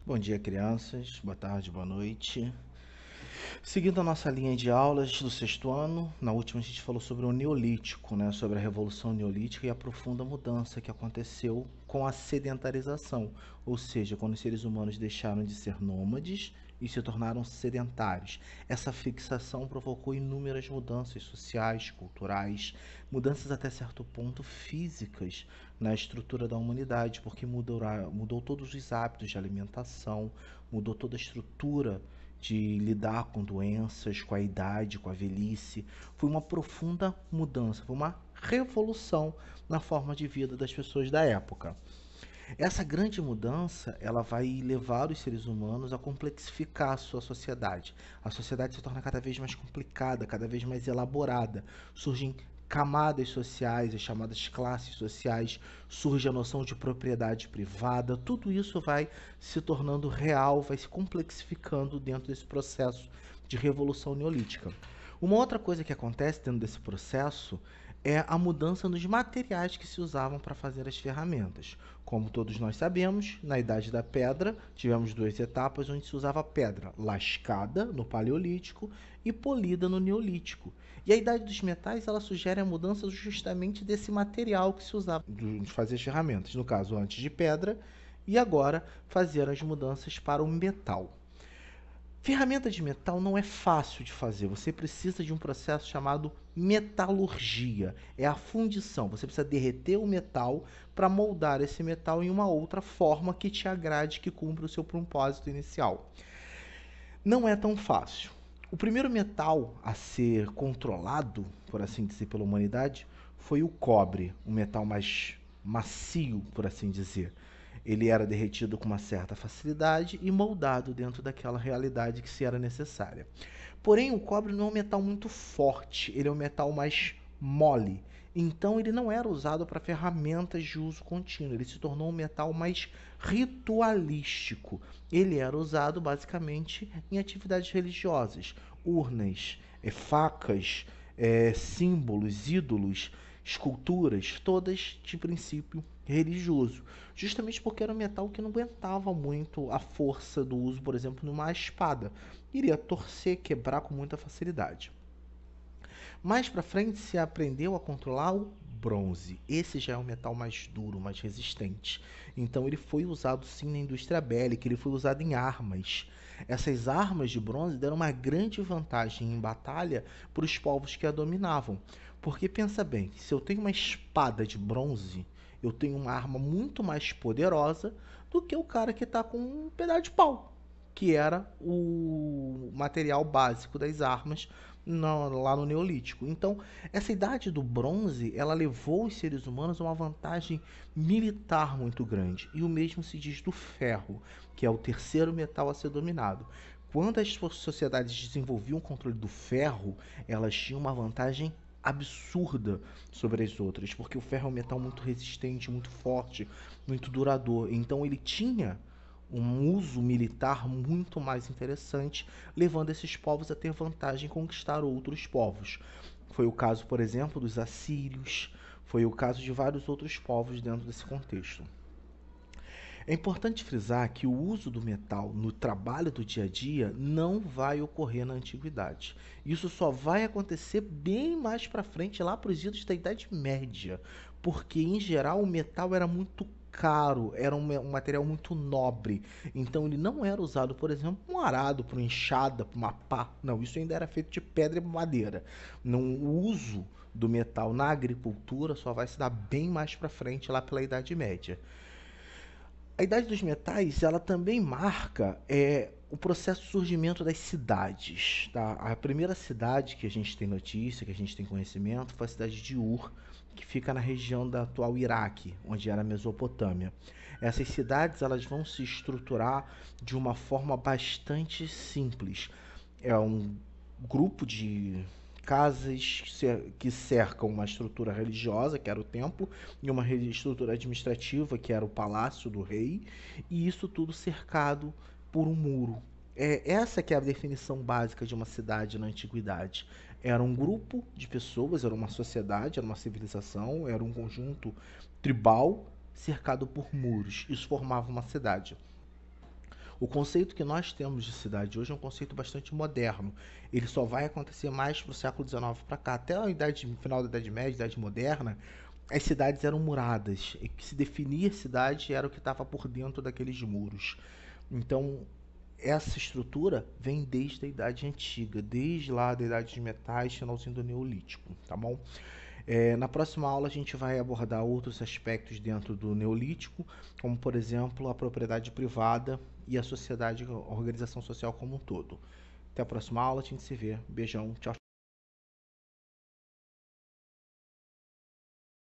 Bom dia, crianças. Boa tarde, boa noite. Seguindo a nossa linha de aulas do sexto ano, na última a gente falou sobre o Neolítico, né? Sobre a Revolução Neolítica e a profunda mudança que aconteceu com a sedentarização, ou seja, quando os seres humanos deixaram de ser nômades e se tornaram sedentários. Essa fixação provocou inúmeras mudanças sociais, culturais, mudanças até certo ponto físicas na estrutura da humanidade, porque mudou todos os hábitos de alimentação, mudou toda a estrutura de lidar com doenças, com a idade, com a velhice. Foi uma profunda mudança, foi uma revolução na forma de vida das pessoas da época. Essa grande mudança, ela vai levar os seres humanos a complexificar a sua sociedade. A sociedade se torna cada vez mais complicada, cada vez mais elaborada. Surgem camadas sociais, as chamadas classes sociais, surge a noção de propriedade privada, tudo isso vai se tornando real, vai se complexificando dentro desse processo de revolução neolítica. Uma outra coisa que acontece dentro desse processo é a mudança nos materiais que se usavam para fazer as ferramentas. Como todos nós sabemos, na Idade da Pedra tivemos duas etapas onde se usava pedra lascada no Paleolítico e polida no Neolítico. E a Idade dos Metais ela sugere a mudança justamente desse material que se usava de fazer as ferramentas, no caso antes de pedra, e agora fazer as mudanças para o metal. Ferramenta de metal não é fácil de fazer. Você precisa de um processo chamado metalurgia. É a fundição. Você precisa derreter o metal para moldar esse metal em uma outra forma que te agrade, que cumpra o seu propósito inicial. Não é tão fácil. O primeiro metal a ser controlado, por assim dizer, pela humanidade foi o cobre, um metal mais macio, por assim dizer. Ele era derretido com uma certa facilidade e moldado dentro daquela realidade que se era necessária. Porém, o cobre não é um metal muito forte, ele é um metal mais mole. Então, ele não era usado para ferramentas de uso contínuo, ele se tornou um metal mais ritualístico. Ele era usado basicamente em atividades religiosas, urnas, facas, símbolos, ídolos, esculturas, todas de princípio religioso, justamente porque era um metal que não aguentava muito a força do uso, por exemplo, numa espada. Iria torcer, quebrar com muita facilidade. Mais para frente se aprendeu a controlar o bronze. Esse já é um metal mais duro, mais resistente. Então ele foi usado sim na indústria bélica, ele foi usado em armas. Essas armas de bronze deram uma grande vantagem em batalha para os povos que a dominavam. Porque pensa bem, se eu tenho uma espada de bronze, eu tenho uma arma muito mais poderosa do que o cara que está com um pedaço de pau, que era o material básico das armas lá no Neolítico. Então, essa idade do bronze, ela levou os seres humanos a uma vantagem militar muito grande. E o mesmo se diz do ferro, que é o terceiro metal a ser dominado. Quando as sociedades desenvolviam o controle do ferro, elas tinham uma vantagem absurda sobre as outras, porque o ferro é um metal muito resistente, muito forte, muito duradouro. Então ele tinha um uso militar muito mais interessante, levando esses povos a ter vantagem em conquistar outros povos. Foi o caso, por exemplo, dos assírios, foi o caso de vários outros povos dentro desse contexto. É importante frisar que o uso do metal no trabalho do dia a dia não vai ocorrer na antiguidade. Isso só vai acontecer bem mais para frente, lá para os idos da Idade Média, porque em geral o metal era muito caro, era um material muito nobre, então ele não era usado, por exemplo, um arado para uma enxada, para uma pá. Não, isso ainda era feito de pedra e madeira. Não, o uso do metal na agricultura só vai se dar bem mais para frente, lá pela Idade Média. A Idade dos Metais, ela também marca o processo de surgimento das cidades. Tá? A primeira cidade que a gente tem notícia, que a gente tem conhecimento, foi a cidade de Ur, que fica na região da atual Iraque, onde era a Mesopotâmia. Essas cidades elas vão se estruturar de uma forma bastante simples. É um grupo de casas que cercam uma estrutura religiosa, que era o templo, e uma estrutura administrativa, que era o palácio do rei, e isso tudo cercado por um muro. Essa que é a definição básica de uma cidade na antiguidade. Era um grupo de pessoas, era uma sociedade, era uma civilização, era um conjunto tribal cercado por muros. Isso formava uma cidade. O conceito que nós temos de cidade hoje é um conceito bastante moderno. Ele só vai acontecer mais para o século XIX para cá. Até a final da Idade Média, Idade Moderna, as cidades eram muradas. E que se definia cidade era o que estava por dentro daqueles muros. Então, essa estrutura vem desde a Idade Antiga, desde lá da Idade de Metais, finalzinho do Neolítico, tá bom? Na próxima aula a gente vai abordar outros aspectos dentro do Neolítico, como por exemplo a propriedade privada e a sociedade, a organização social como um todo. Até a próxima aula, a gente se vê. Beijão, tchau.